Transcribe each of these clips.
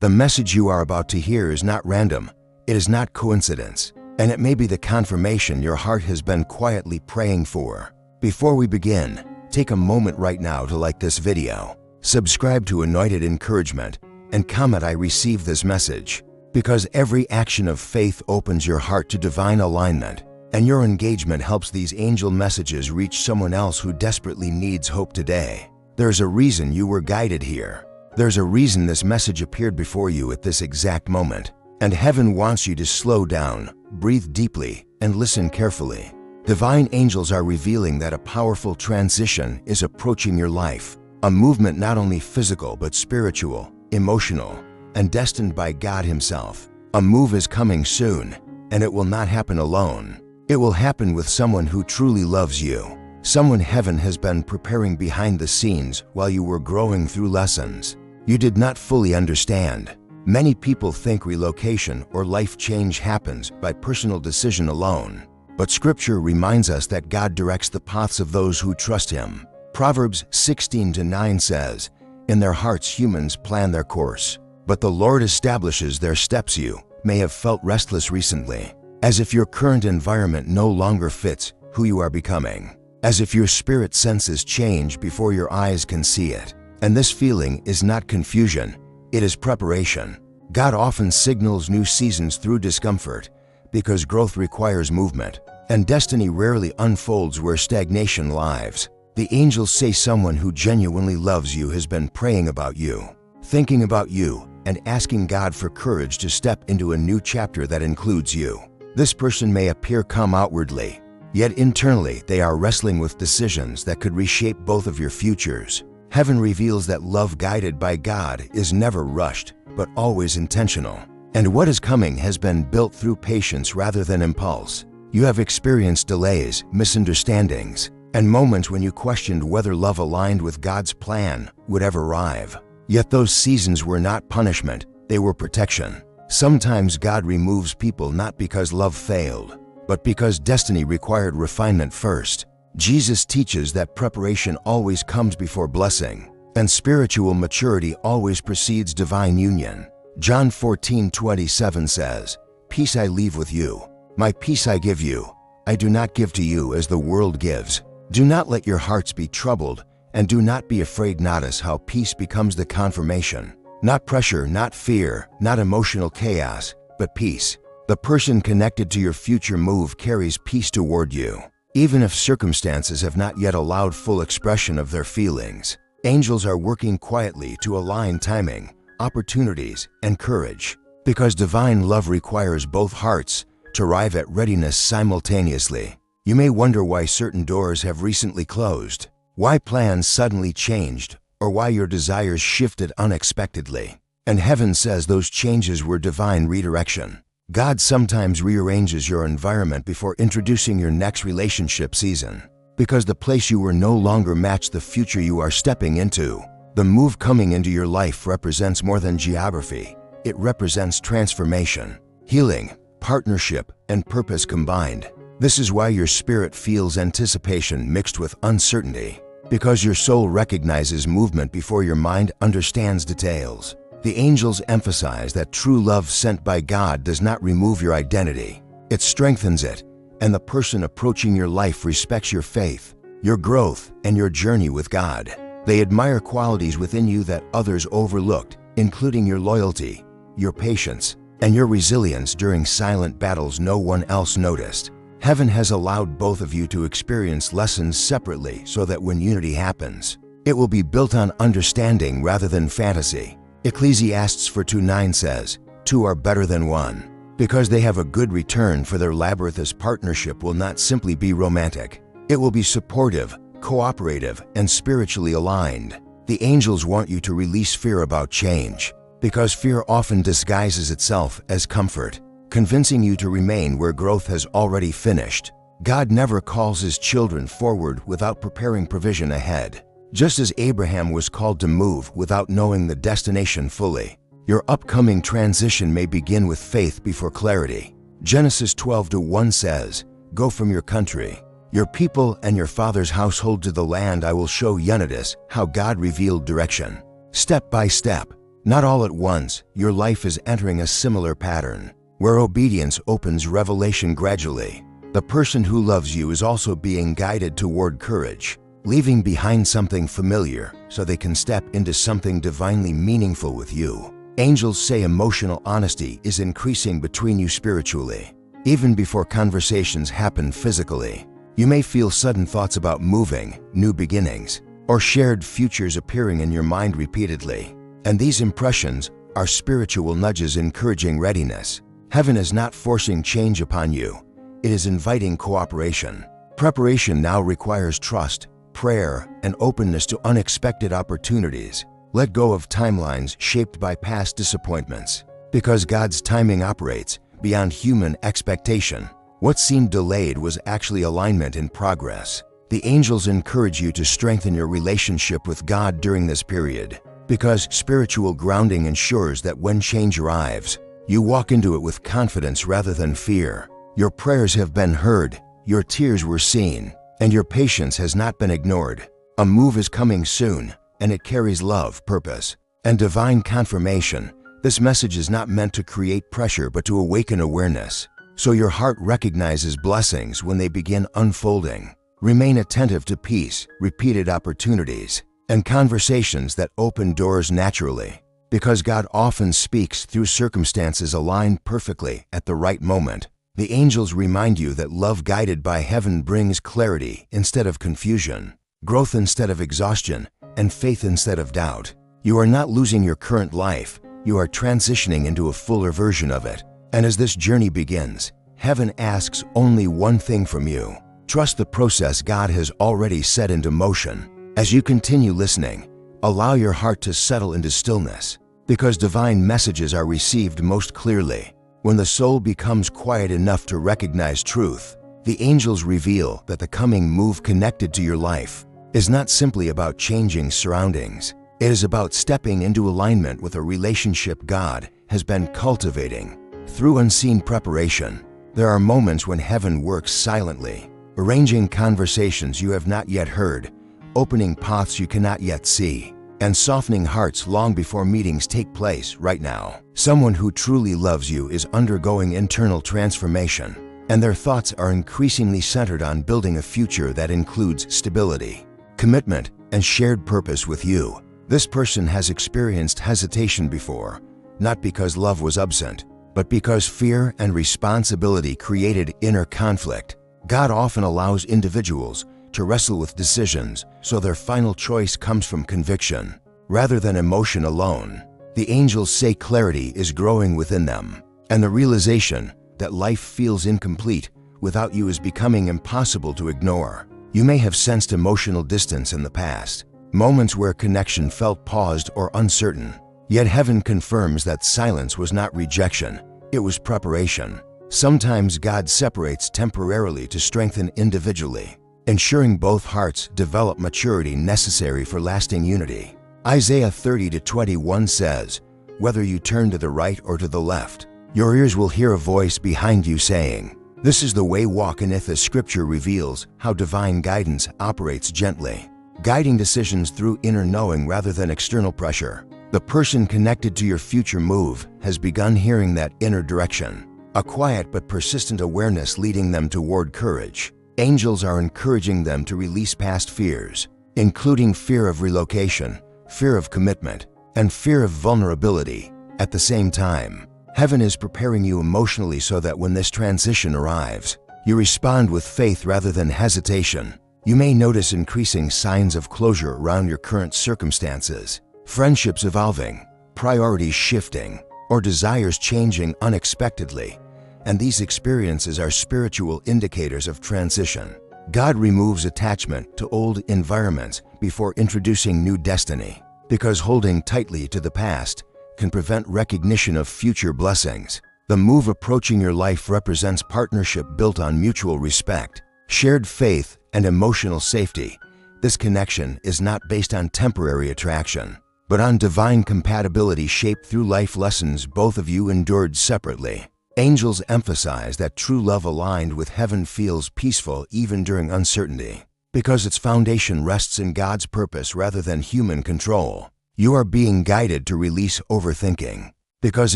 The message you are about to hear is not random, it is not coincidence, and it may be the confirmation your heart has been quietly praying for. Before we begin, take a moment right now to like this video, subscribe to Anointed Encouragement, and comment "I receive this message," because every action of faith opens your heart to divine alignment, and your engagement helps these angel messages reach someone else who desperately needs hope today. There's a reason you were guided here. There's a reason this message appeared before you at this exact moment. And heaven wants you to slow down, breathe deeply, and listen carefully. Divine angels are revealing that a powerful transition is approaching your life. A movement not only physical but spiritual, emotional, and destined by God Himself. A move is coming soon, and it will not happen alone. It will happen with someone who truly loves you. Someone heaven has been preparing behind the scenes while you were growing through lessons you did not fully understand. Many people think relocation or life change happens by personal decision alone. But Scripture reminds us that God directs the paths of those who trust Him. Proverbs 16:9 says, "In their hearts humans plan their course, but the Lord establishes their steps." You may have felt restless recently, as if your current environment no longer fits who you are becoming, as if your spirit senses change before your eyes can see it. And this feeling is not confusion, it is preparation. God often signals new seasons through discomfort because growth requires movement, and destiny rarely unfolds where stagnation lives. The angels say someone who genuinely loves you has been praying about you, thinking about you, and asking God for courage to step into a new chapter that includes you. This person may appear calm outwardly, yet internally they are wrestling with decisions that could reshape both of your futures. Heaven reveals that love guided by God is never rushed, but always intentional. And what is coming has been built through patience rather than impulse. You have experienced delays, misunderstandings, and moments when you questioned whether love aligned with God's plan would ever arrive. Yet those seasons were not punishment, they were protection. Sometimes God removes people not because love failed, but because destiny required refinement first. Jesus teaches that preparation always comes before blessing, and spiritual maturity always precedes divine union. John 14:27 says, "Peace I leave with you, my peace I give you. I do not give to you as the world gives. Do not let your hearts be troubled, and do not be afraid." Notice how peace becomes the confirmation. Not pressure, not fear, not emotional chaos, but peace. The person connected to your future move carries peace toward you, even if circumstances have not yet allowed full expression of their feelings. Angels are working quietly to align timing, opportunities, and courage, because divine love requires both hearts to arrive at readiness simultaneously. You may wonder why certain doors have recently closed, why plans suddenly changed, or why your desires shifted unexpectedly. And heaven says those changes were divine redirection. God sometimes rearranges your environment before introducing your next relationship season, because the place you were no longer matched the future you are stepping into. The move coming into your life represents more than geography. It represents transformation, healing, partnership, and purpose combined. This is why your spirit feels anticipation mixed with uncertainty, because your soul recognizes movement before your mind understands details. The angels emphasize that true love sent by God does not remove your identity. It strengthens it, and the person approaching your life respects your faith, your growth, and your journey with God. They admire qualities within you that others overlooked, including your loyalty, your patience, and your resilience during silent battles no one else noticed. Heaven has allowed both of you to experience lessons separately so that when unity happens, it will be built on understanding rather than fantasy. Ecclesiastes 4:2-9 says, "Two are better than one," because they have a good return for their labor. This partnership will not simply be romantic. It will be supportive, cooperative, and spiritually aligned. The angels want you to release fear about change, because fear often disguises itself as comfort, convincing you to remain where growth has already finished. God never calls His children forward without preparing provision ahead. Just as Abraham was called to move without knowing the destination fully, your upcoming transition may begin with faith before clarity. Genesis 12:1 says, "Go from your country, your people, and your father's household to the land I will show you." Notice how God revealed direction. Step by step, Not all at once, your life is entering a similar pattern, where obedience opens revelation gradually. The person who loves you is also being guided toward courage, leaving behind something familiar so they can step into something divinely meaningful with you. Angels say emotional honesty is increasing between you spiritually. Even before conversations happen physically, you may feel sudden thoughts about moving, new beginnings, or shared futures appearing in your mind repeatedly. And these impressions are spiritual nudges encouraging readiness. Heaven is not forcing change upon you. It is inviting cooperation. Preparation now requires trust, prayer, and openness to unexpected opportunities. Let go of timelines shaped by past disappointments. Because God's timing operates beyond human expectation, what seemed delayed was actually alignment in progress. The angels encourage you to strengthen your relationship with God during this period, because spiritual grounding ensures that when change arrives, you walk into it with confidence rather than fear. Your prayers have been heard, your tears were seen, and your patience has not been ignored. A move is coming soon, and it carries love, purpose, and divine confirmation. This message is not meant to create pressure but to awaken awareness, so your heart recognizes blessings when they begin unfolding. Remain attentive to peace, repeated opportunities, and conversations that open doors naturally, because God often speaks through circumstances aligned perfectly at the right moment. The angels remind you that love guided by heaven brings clarity instead of confusion, growth instead of exhaustion, and faith instead of doubt. You are not losing your current life, you are transitioning into a fuller version of it. And as this journey begins, heaven asks only one thing from you. Trust the process God has already set into motion. As you continue listening, allow your heart to settle into stillness, because divine messages are received most clearly when the soul becomes quiet enough to recognize truth. The angels reveal that the coming move connected to your life is not simply about changing surroundings. It is about stepping into alignment with a relationship God has been cultivating. Through unseen preparation, there are moments when heaven works silently, arranging conversations you have not yet heard, opening paths you cannot yet see, and softening hearts long before meetings take place right now. Someone who truly loves you is undergoing internal transformation, and their thoughts are increasingly centered on building a future that includes stability, commitment, and shared purpose with you. This person has experienced hesitation before, not because love was absent, but because fear and responsibility created inner conflict. God often allows individuals to wrestle with decisions so their final choice comes from conviction rather than emotion alone. The angels say clarity is growing within them, and the realization that life feels incomplete without you is becoming impossible to ignore. You may have sensed emotional distance in the past, moments where connection felt paused or uncertain. Yet heaven confirms that silence was not rejection, it was preparation. Sometimes God separates temporarily to strengthen individually, ensuring both hearts develop maturity necessary for lasting unity. Isaiah 30:21 says, "Whether you turn to the right or to the left, your ears will hear a voice behind you saying, 'This is the way, walk in it.'" The scripture reveals how divine guidance operates gently, guiding decisions through inner knowing rather than external pressure. The person connected to your future move has begun hearing that inner direction, a quiet but persistent awareness leading them toward courage. Angels are encouraging them to release past fears, including fear of relocation, fear of commitment, and fear of vulnerability. At the same time, heaven is preparing you emotionally so that when this transition arrives, you respond with faith rather than hesitation. You may notice increasing signs of closure around your current circumstances, friendships evolving, priorities shifting, or desires changing unexpectedly. And these experiences are spiritual indicators of transition. God removes attachment to old environments before introducing new destiny, because holding tightly to the past can prevent recognition of future blessings. The move approaching your life represents partnership built on mutual respect, shared faith, and emotional safety. This connection is not based on temporary attraction, but on divine compatibility shaped through life lessons both of you endured separately. Angels emphasize that true love aligned with heaven feels peaceful even during uncertainty, because its foundation rests in God's purpose rather than human control. You are being guided to release overthinking, because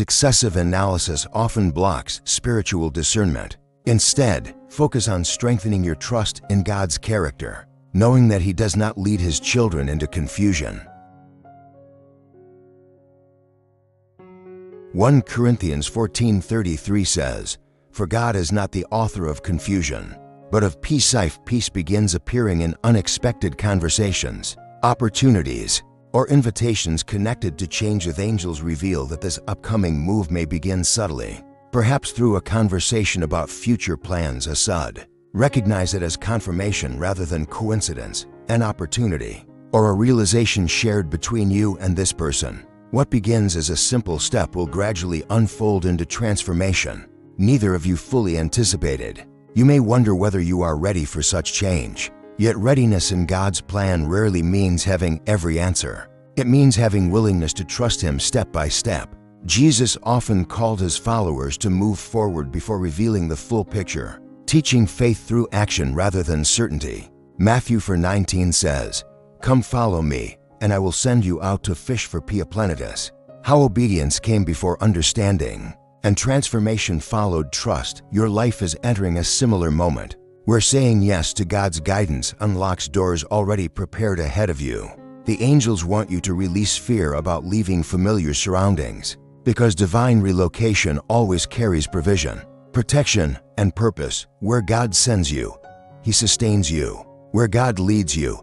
excessive analysis often blocks spiritual discernment. Instead, focus on strengthening your trust in God's character, knowing that He does not lead His children into confusion. 1 Corinthians 14:33 says, "For God is not the author of confusion, but of peace." Peace begins appearing in unexpected conversations, opportunities, or invitations connected to change. With angels reveal that this upcoming move may begin subtly, perhaps through a conversation about future plans. Recognize it as confirmation rather than coincidence, an opportunity, or a realization shared between you and this person. What begins as a simple step will gradually unfold into transformation neither of you fully anticipated. You may wonder whether you are ready for such change. Yet readiness in God's plan rarely means having every answer. It means having willingness to trust Him step by step. Jesus often called His followers to move forward before revealing the full picture, teaching faith through action rather than certainty. Matthew 4:19 says, "Come follow me, and I will send you out to fish for Plenitus." How obedience came before understanding, and transformation followed trust. Your life is entering a similar moment, where saying yes to God's guidance unlocks doors already prepared ahead of you. The angels want you to release fear about leaving familiar surroundings, because divine relocation always carries provision, protection, and purpose. Where God sends you, He sustains you. Where God leads you,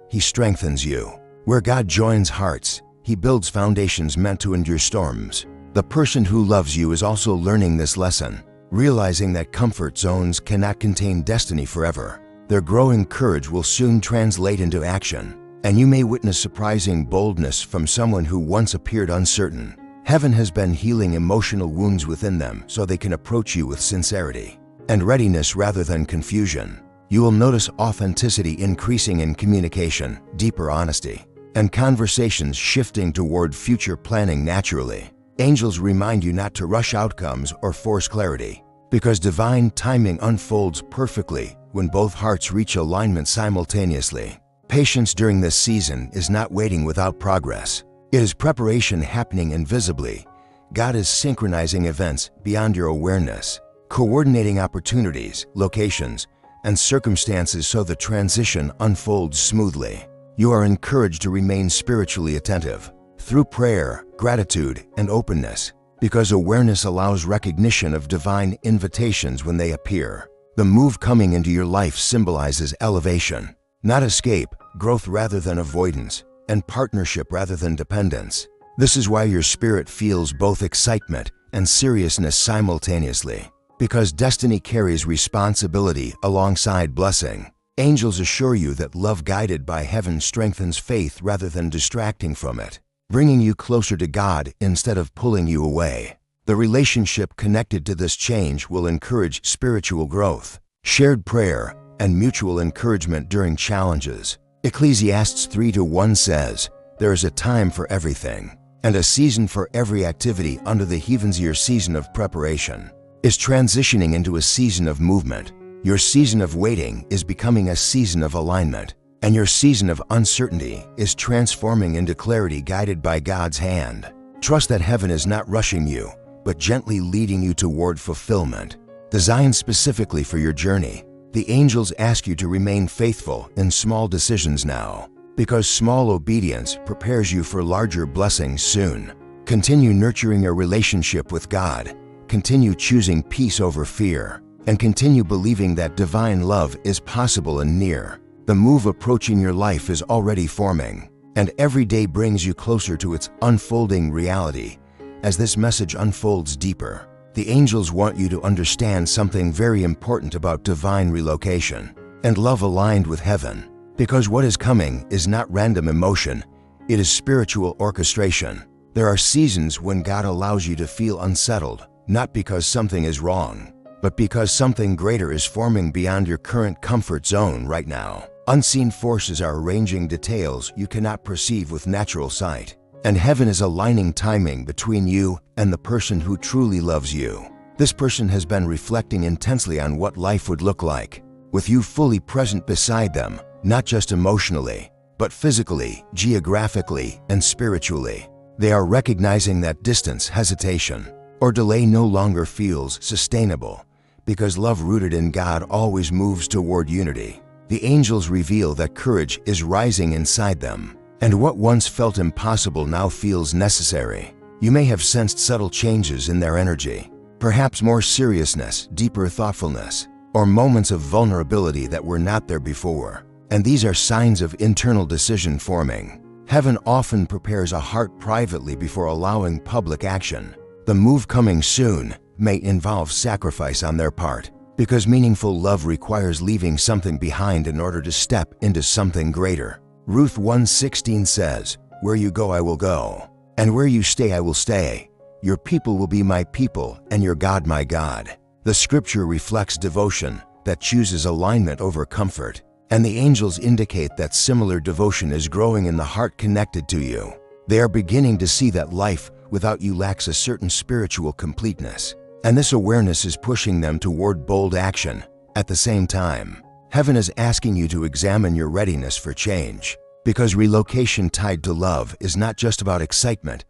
He strengthens you. Where God joins hearts, He builds foundations meant to endure storms. The person who loves you is also learning this lesson, realizing that comfort zones cannot contain destiny forever. Their growing courage will soon translate into action, and you may witness surprising boldness from someone who once appeared uncertain. Heaven has been healing emotional wounds within them so they can approach you with sincerity and readiness rather than confusion. You will notice authenticity increasing in communication, deeper honesty, and conversations shifting toward future planning naturally. Angels remind you not to rush outcomes or force clarity, because divine timing unfolds perfectly when both hearts reach alignment simultaneously. Patience during this season is not waiting without progress. It is preparation happening invisibly. God is synchronizing events beyond your awareness, coordinating opportunities, locations, and circumstances so the transition unfolds smoothly. You are encouraged to remain spiritually attentive through prayer, gratitude, and openness, because awareness allows recognition of divine invitations when they appear. The move coming into your life symbolizes elevation, not escape, growth rather than avoidance, and partnership rather than dependence. This is why your spirit feels both excitement and seriousness simultaneously, because destiny carries responsibility alongside blessing. Angels assure you that love guided by heaven strengthens faith rather than distracting from it, bringing you closer to God instead of pulling you away. The relationship connected to this change will encourage spiritual growth, shared prayer, and mutual encouragement during challenges. Ecclesiastes 3:1 says, "There is a time for everything, and a season for every activity under the heavens." Your season of preparation is transitioning into a season of movement. Your season of waiting is becoming a season of alignment, and your season of uncertainty is transforming into clarity guided by God's hand. Trust that heaven is not rushing you, but gently leading you toward fulfillment. Designed specifically for your journey, the angels ask you to remain faithful in small decisions now, because small obedience prepares you for larger blessings soon. Continue nurturing your relationship with God, continue choosing peace over fear, and continue believing that divine love is possible and near. The move approaching your life is already forming, and every day brings you closer to its unfolding reality. As this message unfolds deeper, the angels want you to understand something very important about divine relocation and love aligned with heaven, because what is coming is not random emotion, it is spiritual orchestration. There are seasons when God allows you to feel unsettled, not because something is wrong, but because something greater is forming beyond your current comfort zone right now. Unseen forces are arranging details you cannot perceive with natural sight, and heaven is aligning timing between you and the person who truly loves you. This person has been reflecting intensely on what life would look like, with you fully present beside them, not just emotionally, but physically, geographically, and spiritually. They are recognizing that distance, hesitation, or delay no longer feels sustainable, because love rooted in God always moves toward unity. The angels reveal that courage is rising inside them, and what once felt impossible now feels necessary. You may have sensed subtle changes in their energy, perhaps more seriousness, deeper thoughtfulness, or moments of vulnerability that were not there before. And these are signs of internal decision forming. Heaven often prepares a heart privately before allowing public action. The move coming soon may involve sacrifice on their part, because meaningful love requires leaving something behind in order to step into something greater. Ruth 1:16 says, "Where you go, I will go, and where you stay, I will stay. Your people will be my people, and your God my God." The scripture reflects devotion that chooses alignment over comfort, and the angels indicate that similar devotion is growing in the heart connected to you. They are beginning to see that life without you lacks a certain spiritual completeness, and this awareness is pushing them toward bold action. At the same time, heaven is asking you to examine your readiness for change, because relocation tied to love is not just about excitement,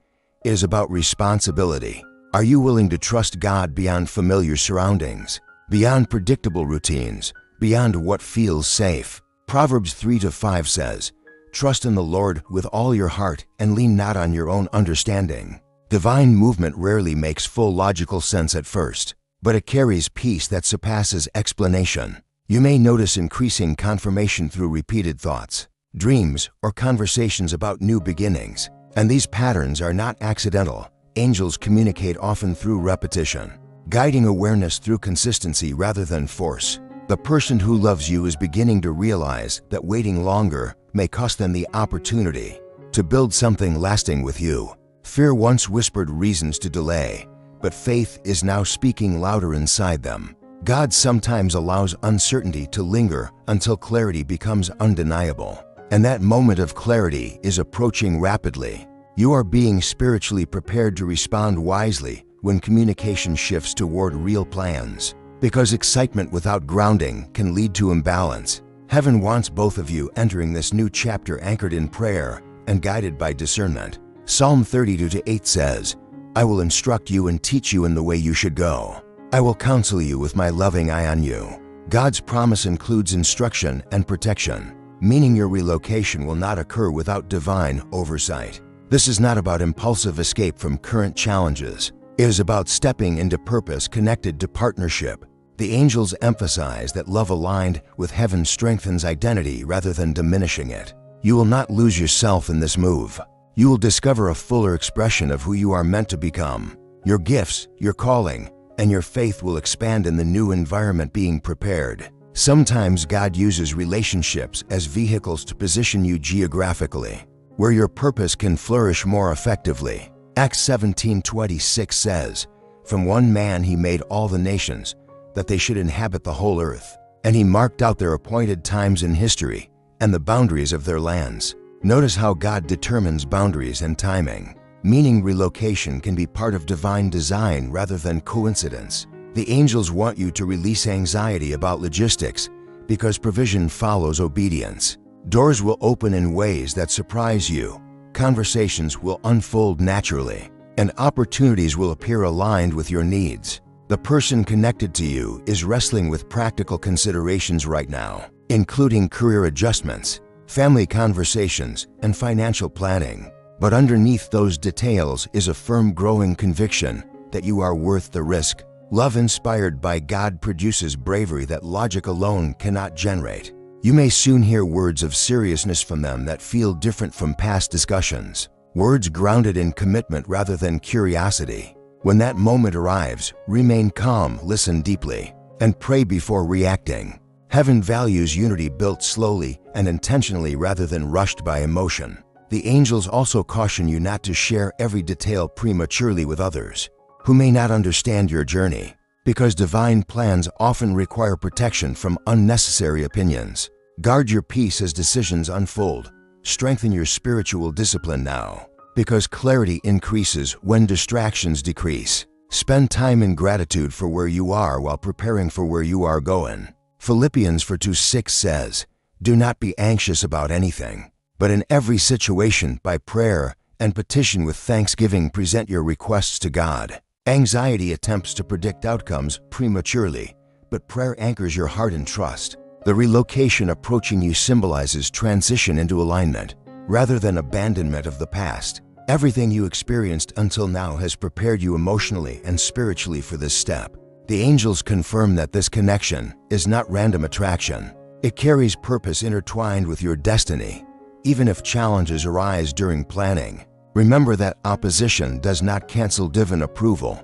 it is about responsibility. Are you willing to trust God beyond familiar surroundings, beyond predictable routines, beyond what feels safe? Proverbs 3-5 says, "Trust in the Lord with all your heart and lean not on your own understanding." Divine movement rarely makes full logical sense at first, but it carries peace that surpasses explanation. You may notice increasing confirmation through repeated thoughts, dreams, or conversations about new beginnings. And these patterns are not accidental. Angels communicate often through repetition, guiding awareness through consistency rather than force. The person who loves you is beginning to realize that waiting longer may cost them the opportunity to build something lasting with you. Fear once whispered reasons to delay, but faith is now speaking louder inside them. God sometimes allows uncertainty to linger until clarity becomes undeniable. And that moment of clarity is approaching rapidly. You are being spiritually prepared to respond wisely when communication shifts toward real plans, because excitement without grounding can lead to imbalance. Heaven wants both of you entering this new chapter anchored in prayer and guided by discernment. Psalm 32:8 says, "I will instruct you and teach you in the way you should go. I will counsel you with my loving eye on you." God's promise includes instruction and protection, meaning your relocation will not occur without divine oversight. This is not about impulsive escape from current challenges. It is about stepping into purpose connected to partnership. The angels emphasize that love aligned with heaven strengthens identity rather than diminishing it. You will not lose yourself in this move. You will discover a fuller expression of who you are meant to become. Your gifts, your calling, and your faith will expand in the new environment being prepared. Sometimes God uses relationships as vehicles to position you geographically, where your purpose can flourish more effectively. Acts 17:26 says, "From one man he made all the nations, that they should inhabit the whole earth. And he marked out their appointed times in history and the boundaries of their lands." Notice how God determines boundaries and timing, meaning relocation can be part of divine design rather than coincidence. The angels want you to release anxiety about logistics because provision follows obedience. Doors will open in ways that surprise you, conversations will unfold naturally, and opportunities will appear aligned with your needs. The person connected to you is wrestling with practical considerations right now, including career adjustments, family conversations, and financial planning. But underneath those details is a firm growing conviction that you are worth the risk. Love inspired by God produces bravery that logic alone cannot generate. You may soon hear words of seriousness from them that feel different from past discussions, words grounded in commitment rather than curiosity. When that moment arrives, remain calm, listen deeply, and pray before reacting. Heaven values unity built slowly and intentionally rather than rushed by emotion. The angels also caution you not to share every detail prematurely with others who may not understand your journey, because divine plans often require protection from unnecessary opinions. Guard your peace as decisions unfold. Strengthen your spiritual discipline now, because clarity increases when distractions decrease. Spend time in gratitude for where you are while preparing for where you are going. Philippians 4:2-6 says, "Do not be anxious about anything, but in every situation, by prayer and petition with thanksgiving, present your requests to God. Anxiety attempts to predict outcomes prematurely, but prayer anchors your heart in trust. The relocation approaching you symbolizes transition into alignment, rather than abandonment of the past. Everything you experienced until now has prepared you emotionally and spiritually for this step. The angels confirm that this connection is not random attraction. It carries purpose intertwined with your destiny. Even if challenges arise during planning, remember that opposition does not cancel divine approval.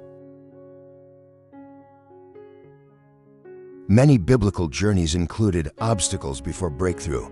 Many biblical journeys included obstacles before breakthrough,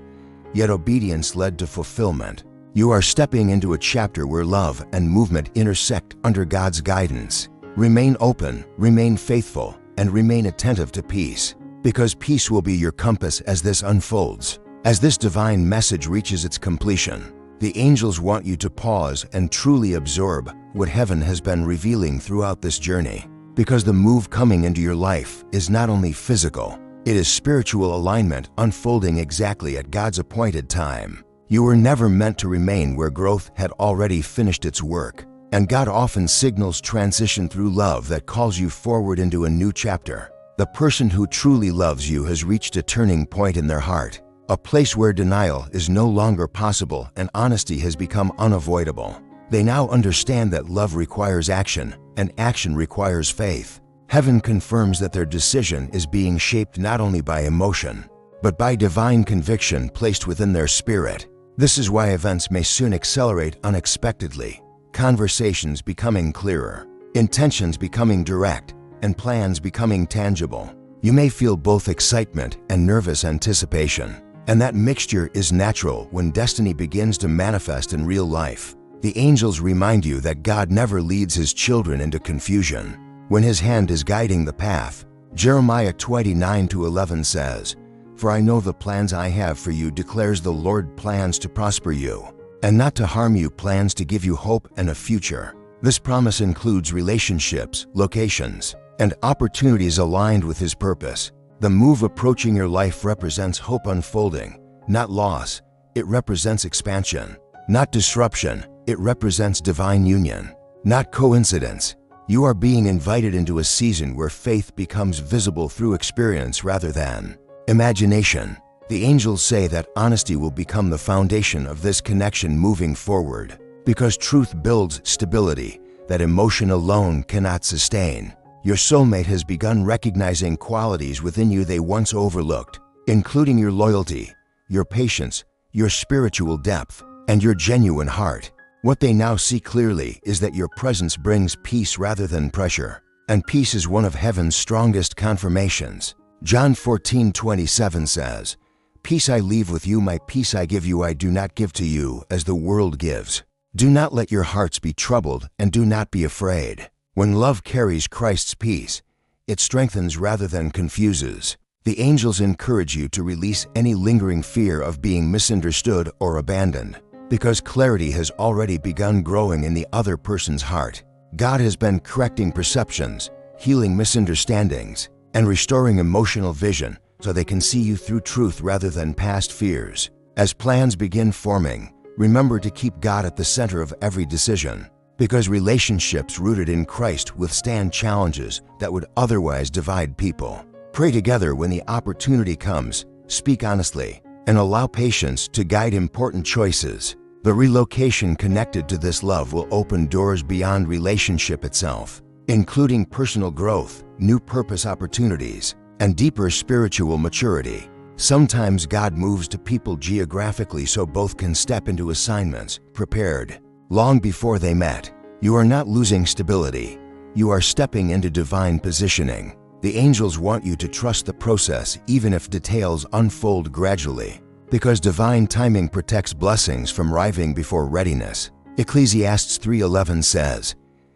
yet obedience led to fulfillment. You are stepping into a chapter where love and movement intersect under God's guidance. Remain open, remain faithful, and remain attentive to peace, because peace will be your compass as this unfolds. As this divine message reaches its completion, the angels want you to pause and truly absorb what heaven has been revealing throughout this journey, because the move coming into your life is not only physical, it is spiritual alignment unfolding exactly at God's appointed time. You were never meant to remain where growth had already finished its work. And God often signals transition through love that calls you forward into a new chapter. The person who truly loves you has reached a turning point in their heart, a place where denial is no longer possible and honesty has become unavoidable. They now understand that love requires action, and action requires faith. Heaven confirms that their decision is being shaped not only by emotion, but by divine conviction placed within their spirit. This is why events may soon accelerate unexpectedly. Conversations becoming clearer, intentions becoming direct, and plans becoming tangible. You may feel both excitement and nervous anticipation, and that mixture is natural when destiny begins to manifest in real life. The angels remind you that God never leads His children into confusion when His hand is guiding the path. Jeremiah 29:11 says, "For I know the plans I have for you, declares the Lord, plans to prosper you and not to harm you, plans to give you hope and a future." This promise includes relationships, locations, and opportunities aligned with His purpose. The move approaching your life represents hope unfolding, not loss. It represents expansion, not disruption. It represents divine union, not coincidence. You are being invited into a season where faith becomes visible through experience rather than imagination. The angels say that honesty will become the foundation of this connection moving forward, because truth builds stability that emotion alone cannot sustain. Your soulmate has begun recognizing qualities within you they once overlooked, including your loyalty, your patience, your spiritual depth, and your genuine heart. What they now see clearly is that your presence brings peace rather than pressure, and peace is one of heaven's strongest confirmations. John 14:27 says, "Peace I leave with you, my peace I give you, I do not give to you as the world gives. Do not let your hearts be troubled, and do not be afraid." When love carries Christ's peace, it strengthens rather than confuses. The angels encourage you to release any lingering fear of being misunderstood or abandoned, because clarity has already begun growing in the other person's heart. God has been correcting perceptions, healing misunderstandings, and restoring emotional vision so they can see you through truth rather than past fears. As plans begin forming, remember to keep God at the center of every decision, because relationships rooted in Christ withstand challenges that would otherwise divide people. Pray together when the opportunity comes, speak honestly, and allow patience to guide important choices. The relocation connected to this love will open doors beyond relationship itself, including personal growth, new purpose opportunities, and deeper spiritual maturity. Sometimes God moves to people geographically so both can step into assignments prepared long before they met. You are not losing stability. You are stepping into divine positioning. The angels want you to trust the process even if details unfold gradually, because divine timing protects blessings from arriving before readiness. Ecclesiastes 3:11 says,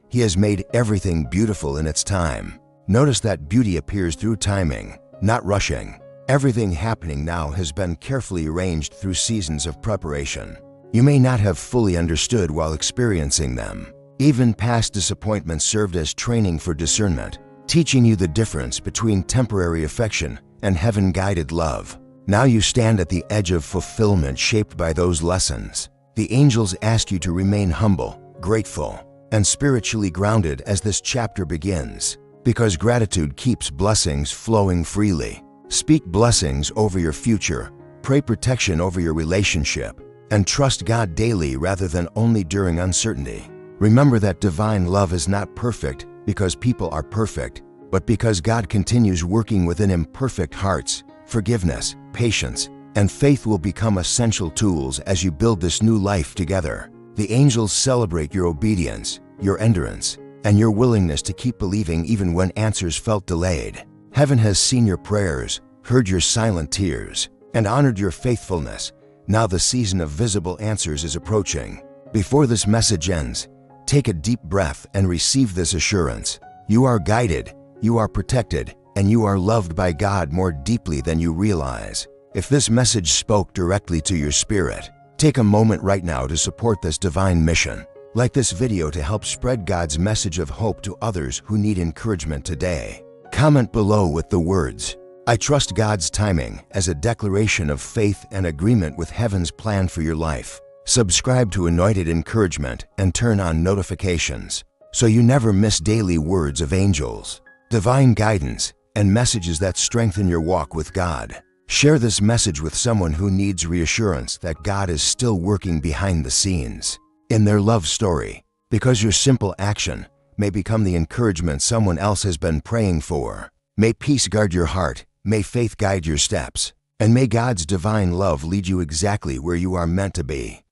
"He has made everything beautiful in its time." Notice that beauty appears through timing, not rushing. Everything happening now has been carefully arranged through seasons of preparation. You may not have fully understood while experiencing them. Even past disappointments served as training for discernment, teaching you the difference between temporary affection and heaven-guided love. Now you stand at the edge of fulfillment shaped by those lessons. The angels ask you to remain humble, grateful, and spiritually grounded as this chapter begins, because gratitude keeps blessings flowing freely. Speak blessings over your future, pray protection over your relationship, and trust God daily rather than only during uncertainty. Remember that divine love is not perfect because people are perfect, but because God continues working within imperfect hearts. Forgiveness, patience, and faith will become essential tools as you build this new life together. The angels celebrate your obedience, your endurance, and your willingness to keep believing even when answers felt delayed. Heaven has seen your prayers, heard your silent tears, and honored your faithfulness. Now the season of visible answers is approaching. Before this message ends, take a deep breath and receive this assurance. You are guided, you are protected, and you are loved by God more deeply than you realize. If this message spoke directly to your spirit, take a moment right now to support this divine mission. Like this video to help spread God's message of hope to others who need encouragement today. Comment below with the words, "I trust God's timing," as a declaration of faith and agreement with heaven's plan for your life. Subscribe to Anointed Encouragement and turn on notifications so you never miss daily words of angels, divine guidance, and messages that strengthen your walk with God. Share this message with someone who needs reassurance that God is still working behind the scenes in their love story, because your simple action may become the encouragement someone else has been praying for. May peace guard your heart, may faith guide your steps, and may God's divine love lead you exactly where you are meant to be.